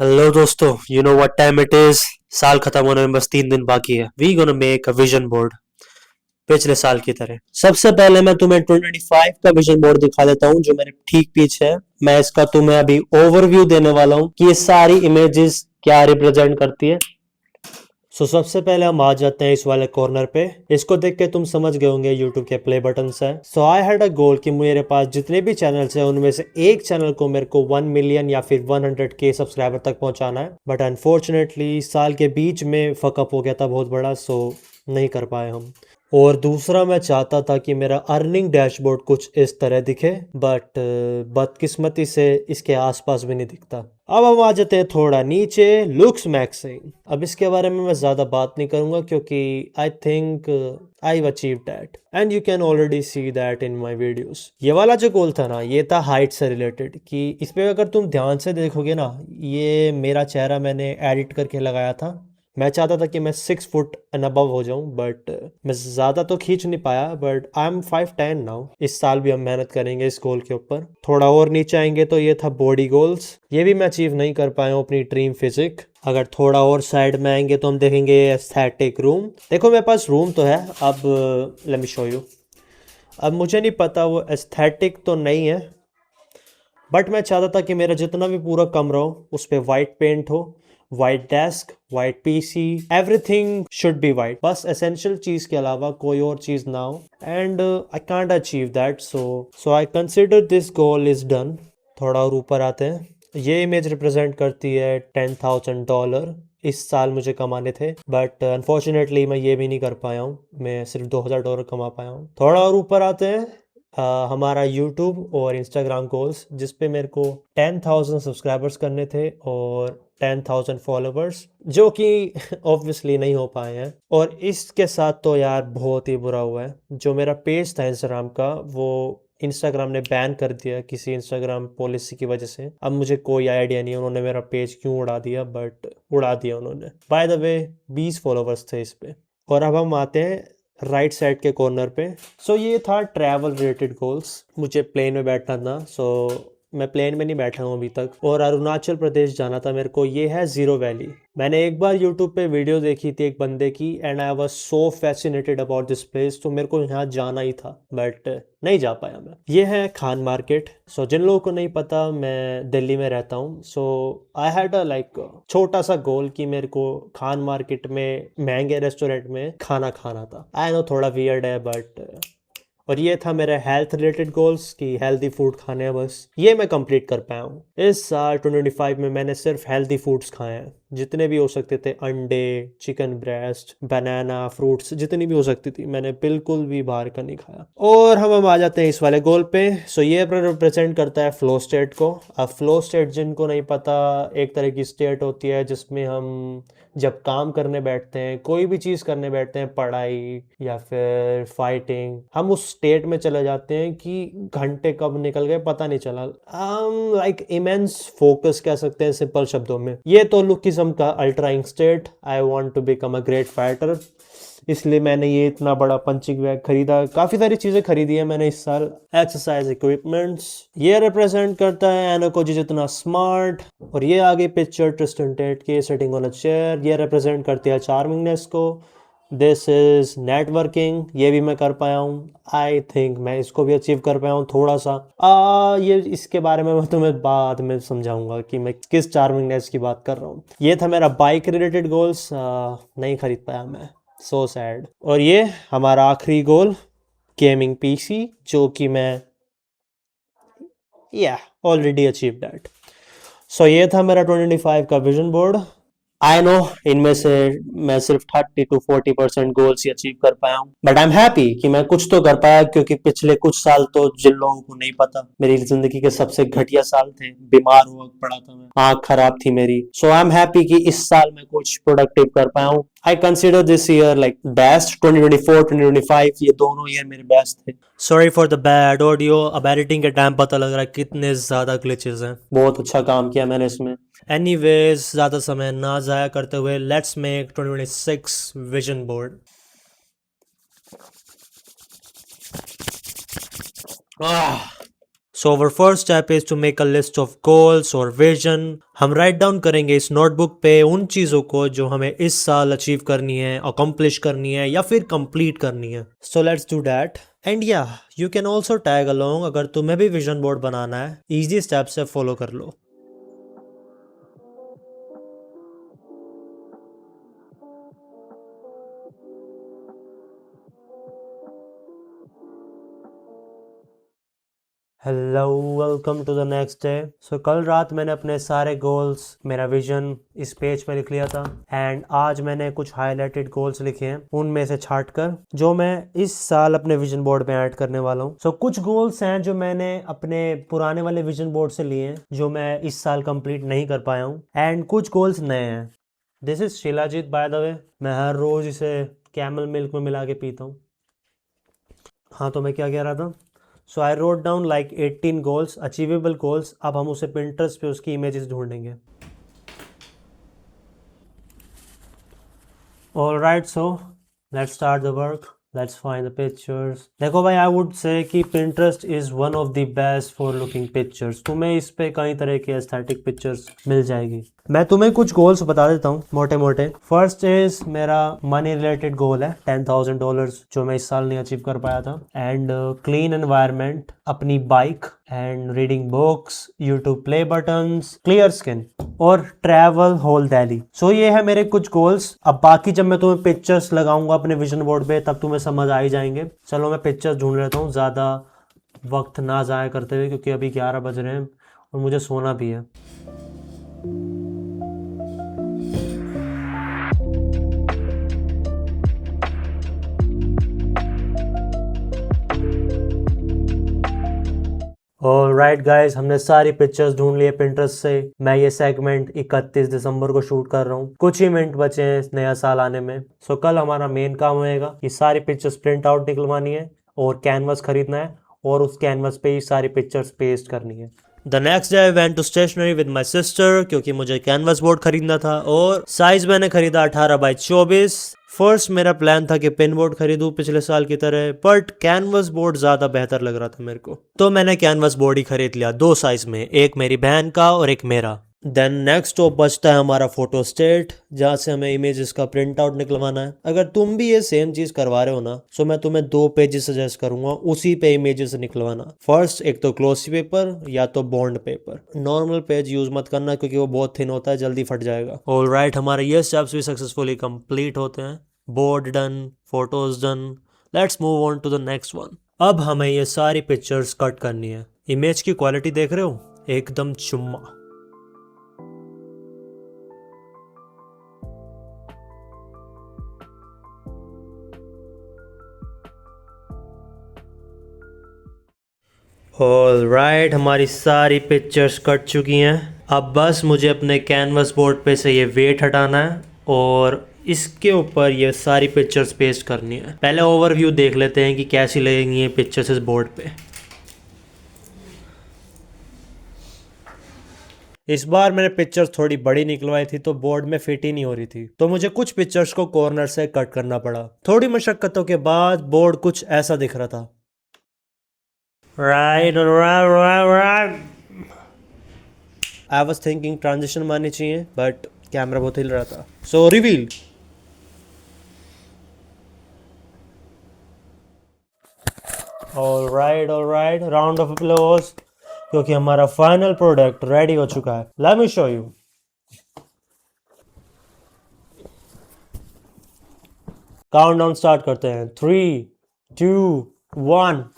Hello दोस्तों, you know what time it is. साल खत्म होने में बस 3 दिन बाकी है। We gonna make a vision board पिछले साल की तरह। सबसे पहले मैं तुम्हें 2025 का विजन बोर्ड दिखा देता हूँ जो मेरे ठीक पीछे है। मैं इसका तुम्हें अभी ओवरव्यू देने वाला हूँ कि ये सारी इमेजेस क्या रिप्रेजेंट करती है। सबसे पहले हम आ जाते हैं इस वाले कॉर्नर पे। इसको देख के तुम समझ गए होंगे यूट्यूब के प्ले बटन है। सो आई हैड अ गोल कि मेरे पास जितने भी चैनल्स हैं उनमें से एक चैनल को मेरे को 1 मिलियन या फिर 100K सब्सक्राइबर तक पहुंचाना है। बट अनफॉर्चुनेटली साल के बीच में फकअप हो गया था बहुत बड़ा, सो नहीं कर पाए हम। और दूसरा मैं चाहता था कि मेरा अर्निंग डैशबोर्ड कुछ इस तरह दिखे, बट बदकिस्मती से इसके आसपास भी नहीं दिखता। अब हम आ जाते हैं थोड़ा नीचे, लुक्स मैक्सिंग। अब इसके बारे में मैं ज़्यादा बात नहीं करूँगा क्योंकि I think I achieve that and you can already see that in my videos. ये वाला जो गोल था ना, ये था हाइट से रिलेटेड कि इस पे अगर तुम ध्यान से देखोगे ना, ये मेरा चेहरा मैंने एडिट करके लगाया था। मैं चाहता था कि मैं 6 फुट एंड अबव हो जाऊं, बट मैं ज़्यादा तो खींच नहीं पाया। But I am 5'10" now. इस साल भी हम मेहनत करेंगे इस गोल के ऊपर। थोड़ा और नीचे आएंगे तो ये था बॉडी गोल्स। ये भी मैं अचीव नहीं कर पाया हूँ अपनी ड्रीम फिजिक। अगर थोड़ा और साइड में आएंगे तो हम देखेंगे एस्थेटिक रूम। देखो मेरे पास रूम तो है। अब लेट मी शो यू। अब मुझे नहीं पता वो एस्थेटिक तो नहीं है, बट मैं चाहता था कि मेरा जितना भी पूरा कमरा हो उस पर वाइट पेंट हो, white desk, white PC, everything should be white. बस एसेंशियल चीज के अलावा कोई और चीज ना हो। And I can't achieve that, so I consider this goal is done. थोड़ा और ऊपर आते हैं। ये इमेज रिप्रेजेंट करती है $10,000। इस साल मुझे कमाने थे, बट अनफॉर्चुनेटली मैं ये भी नहीं कर पाया हूँ। मैं सिर्फ $2,000 कमा पाया हूँ। थोड़ा और ऊपर आते हैं। हमारा यूट्यूब और इंस्टाग्राम गोल्स, जिस पे मेरे को 10,000 सब्सक्राइबर्स करने थे और 10,000 फॉलोवर्स, जो कि ऑब्वियसली नहीं हो पाए हैं। और इसके साथ तो यार बहुत ही बुरा हुआ है। जो मेरा पेज था इंस्टाग्राम का, वो इंस्टाग्राम ने बैन कर दिया किसी इंस्टाग्राम पॉलिसी की वजह से। अब मुझे कोई आइडिया नहीं है उन्होंने मेरा पेज क्यों उड़ा दिया, बट उड़ा दिया उन्होंने। बाय द वे 20 फॉलोवर्स थे इस पे। और अब हम आते हैं राइट साइड के कॉर्नर पे। ये था ट्रैवल रिलेटेड गोल्स। मुझे प्लेन में बैठना था, मैं प्लेन में नहीं बैठा हूँ अभी तक। और अरुणाचल प्रदेश जाना था मेरे को। ये है जीरो वैली। मैंने एक बार यूट्यूब पे वीडियो देखी थी एक बंदे की, and I was so fascinated about this place, तो मेरे को यहाँ जाना ही था, बट नहीं जा पाया मैं। ये है खान मार्केट। जिन लोगों को नहीं पता, मैं दिल्ली में रहता हूँ। आई हैड अ लाइक छोटा सा गोल कि मेरे को खान मार्केट में महंगे रेस्टोरेंट में खाना खाना था। आई नो थोड़ा वियर्ड है, बट और ये था मेरा हेल्थ रिलेटेड गोल्स कि हेल्दी फूड खाने हैं। बस ये मैं कंप्लीट कर पाया हूँ। इस साल 2025 में मैंने सिर्फ हेल्दी फूड्स खाए हैं, जितने भी हो सकते थे। अंडे, चिकन ब्रेस्ट, बनाना, फ्रूट्स, जितनी भी हो सकती थी, मैंने बिल्कुल भी बाहर का नहीं खाया। और हम आ जाते हैं इस वाले गोल पे। ये रिप्रेजेंट करता है फ्लो स्टेट को। अब फ्लो स्टेट जिनको नहीं पता, एक तरह की स्टेट होती है जिसमें हम जब काम करने बैठते हैं, कोई भी चीज़ करने बैठते हैं, पढ़ाई या फिर फाइटिंग, हम उस स्टेट में चले जाते हैं कि घंटे कब निकल गए पता नहीं चला। हम लाइक इमेंस फोकस कह सकते हैं सिंपल शब्दों में। ये तो लुकिज्म का अल्ट्राइंग state. I want to become a great fighter, इसलिए मैंने ये इतना बड़ा पंचिंग बैग खरीदा। काफ़ी सारी चीज़ें खरीदी है मैंने इस साल। Exercise equipments. ये रिप्रेजेंट करता है एनो जी जितना स्मार्ट। और ये आगे पिक्चर ट्रिस्टन टेट की सिटिंग ऑन अ चेयर, ये रिप्रेजेंट करती है चार्मिंगनेस को। दिस इज नेटवर्किंग, ये भी मैं कर पाया हूँ। आई थिंक मैं इसको भी अचीव कर पाया हूँ थोड़ा सा। ये इसके बारे में मैं तुम्हें बाद में समझाऊंगा कि मैं किस चार्मिंगनेस की बात कर रहा हूँ। ये था मेरा बाइक रिलेटेड गोल्स। नहीं खरीद पाया मैं, सो सैड। और ये हमारा आखिरी गोल, गेमिंग पीसी, जो कि मैं या ऑलरेडी अचीव दैट। ये था मेरा 2025 का विजन बोर्ड। आई नो इनमें से मैं सिर्फ 30 to 40% गोल्स ही अचीव कर पाया हूँ, बट आई एम हैप्पी कि मैं कुछ तो कर पाया। क्योंकि पिछले कुछ साल तो, जिन लोगों को नहीं पता, मेरी जिंदगी के सबसे घटिया साल थे। बीमार हुआ पड़ा था मैं, आंख खराब थी मेरी। आई एम हैप्पी कि इस साल मैं कुछ प्रोडक्टिव कर पाया हूँ। I consider this year like best. 2024 2025 ये दोनों ईयर मेरे बेस्ट थे। Sorry for the bad audio. अब एडिटिंग के टाइम पता लग रहा है कितने ज़्यादा ग्लिचेस हैं। बहुत अच्छा काम किया मैंने इसमें। एनीवेज, ज़्यादा समय ना ज़ाया करते हुए, let's make 2026 vision board. So our first step is to make a list of goals और विजन। हम राइट डाउन करेंगे इस नोटबुक पे उन चीज़ों को जो हमें इस साल अचीव करनी है, अकम्प्लिश करनी है या फिर कंप्लीट करनी है। So let's do that. And या you can also tag along, अगर तुम्हें भी विजन बोर्ड बनाना है, ईजी स्टेप से फॉलो कर लो। Hello, welcome to the next day. So कल रात मैंने अपने सारे गोल्स, मेरा विजन इस पेज पे लिख लिया था एंड आज मैंने कुछ हाईलाइटेड गोल्स लिखे हैं उनमें से छाट कर जो मैं इस साल अपने विजन बोर्ड पे ऐड करने वाला हूँ। सो कुछ गोल्स हैं जो मैंने अपने पुराने वाले विजन बोर्ड से लिए हैं जो मैं इस साल कंप्लीट नहीं कर पाया हूँ एंड कुछ गोल्स नए हैं। This is shilajit by the way. मैं हर रोज इसे कैमल मिल्क में मिला के पीता हूँ। हाँ, तो मैं क्या कह रहा था। So I wrote down like 18 goals, achievable goals. अब हम उसे पिंटरेस्ट पे उसकी इमेजेस ढूंढेंगे। Alright, so let's start the work. Let's find the pictures. देखो भाई, आई वुड से कि Pinterest is one of the best for looking pictures. तुम्हें इस पे कई तरह की एस्थेटिक पिक्चर्स मिल जाएगी। मैं तुम्हें कुछ गोल्स बता देता हूँ मोटे मोटे। फर्स्ट इज मेरा मनी रिलेटेड गोल है $10,000 जो मैं इस साल नहीं अचीव कर पाया था। एंड क्लीन एनवायरनमेंट, अपनी bike and reading books, YouTube play buttons, clear skin और ट्रैवल होल दिल्ली। सो ये है मेरे कुछ गोल्स। अब बाकी जब मैं तुम्हें पिक्चर्स लगाऊंगा अपने विजन बोर्ड पे तब तुम्हें समझ आ ही जाएंगे। चलो मैं पिक्चर्स ढूंढ लेता हूँ ज़्यादा वक्त ना ज़ाया करते हुए, क्योंकि अभी 11 बज रहे हैं और मुझे सोना भी है। ऑलराइट गाइस, हमने सारी पिक्चर्स ढूंढ लिए पिंटरेस्ट से। मैं ये सेगमेंट 31 दिसंबर को शूट कर रहा हूँ। कुछ ही मिनट बचे हैं इस नया साल आने में। सो कल हमारा मेन काम होएगा ये सारी पिक्चर्स प्रिंट आउट निकलवानी है और कैनवस खरीदना है और उस कैनवस पे ही सारी पिक्चर्स पेस्ट करनी है। The next day I went to stationery with my sister क्योंकि मुझे कैनवस बोर्ड खरीदना था और साइज मैंने खरीदा 18x24। फर्स्ट मेरा प्लान था कि पिन बोर्ड खरीदूं पिछले साल की तरह, बट कैनवस बोर्ड ज़्यादा बेहतर लग रहा था मेरे को, तो मैंने कैनवस बोर्ड ही खरीद लिया 2 साइज में, एक मेरी बहन का और एक मेरा। देन नेक्स्ट स्टॉप बचता है हमारा फोटो स्टेट जहाँ से हमें इमेजेस का प्रिंट आउट निकलवाना है। अगर तुम भी ये सेम चीज़ करवा रहे हो ना, सो मैं तुम्हें 2 पेजेस सजेस्ट करूंगा उसी पे इमेजेस निकलवाना। फर्स्ट, एक तो ग्लोसी पेपर या तो bond paper. Normal page use मत करना क्योंकि वो बहुत थिन होता है, जल्दी फट जाएगा। ऑलराइट, हमारे ये स्टेप्स भी सक्सेसफुली कंप्लीट होते हैं। Board done, photos done. Let's move on to the next one. अब हमें ये सारी पिक्चर्स कट करनी है। इमेज की क्वालिटी देख रहे हो, एकदम चुम्मा। ऑलराइट, हमारी सारी पिक्चर्स कट चुकी हैं। अब बस मुझे अपने कैनवस बोर्ड पे से ये वेट हटाना है और इसके ऊपर ये सारी पिक्चर्स पेस्ट करनी है। पहले ओवरव्यू देख लेते हैं कि कैसी लगेंगी ये पिक्चर्स इस बोर्ड पे। इस बार मैंने पिक्चर्स थोड़ी बड़ी निकलवाई थी तो बोर्ड में फिट ही नहीं हो रही थी, तो मुझे कुछ पिक्चर्स को कॉर्नर से कट करना पड़ा। थोड़ी मशक्कतों के बाद बोर्ड कुछ ऐसा दिख रहा था। Right right, I was thinking transition मारनी चाहिए बट कैमरा बहुत हिल रहा था। So reveal. Alright, round of applause क्योंकि हमारा फाइनल प्रोडक्ट रेडी हो चुका है। Let me show you. Countdown start करते हैं। 3, 2, 1।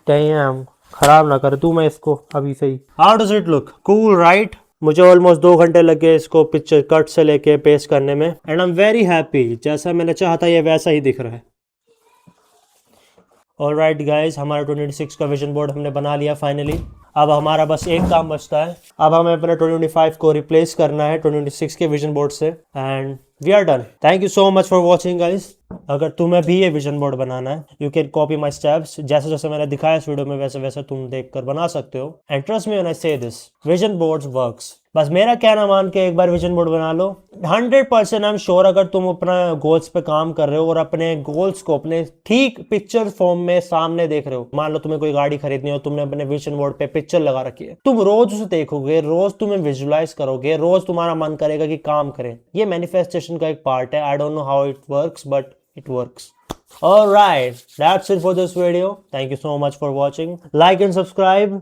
डैम, खराब ना कर तू मैं इसको अभी से ही। How does it look? Cool right? मुझे ऑलमोस्ट 2 घंटे लगे इसको पिक्चर कट से लेके पेस्ट करने में and I am very happy. जैसा मैंने चाहा था ये वैसा ही दिख रहा है। ऑलराइट गाइस, हमारा 2026 का विजन बोर्ड हमने बना लिया फाइनली। अब हमारा बस एक काम बचता है। अब हमें अपने 2025 को रिप्लेस करना है 2026 के विजन बोर्ड से and we are done. Thank you so much for watching guys. अगर तुम्हें भी ये विजन बोर्ड बनाना है, you can copy my steps, जैसे जैसे मैंने दिखाया इस वीडियो में वैसे वैसे तुम देखकर बना सकते हो। And trust me when I से दिस, विजन बोर्ड्स वर्क्स। बस मेरा कहना मान के एक बार विजन बोर्ड बना लो। 100% आई एम श्योर, अगर तुम अपना गोल्स पे काम कर रहे हो और अपने गोल्स को अपने ठीक पिक्चर फॉर्म में सामने देख रहे हो, मान लो तुम्हें कोई गाड़ी खरीदनी हो, तुमने अपने विजन बोर्ड पे पिक्चर लगा रखी है, तुम रोज उसे देखोगे, रोज तुम्हें विजुलाइज करोगे, रोज तुम्हारा मन करेगा कि काम करें। ये मैनिफेस्टेशन का एक पार्ट है। I don't know how it works but it works. Alright, that's it for this video. Thank you so much for watching. Like and subscribe.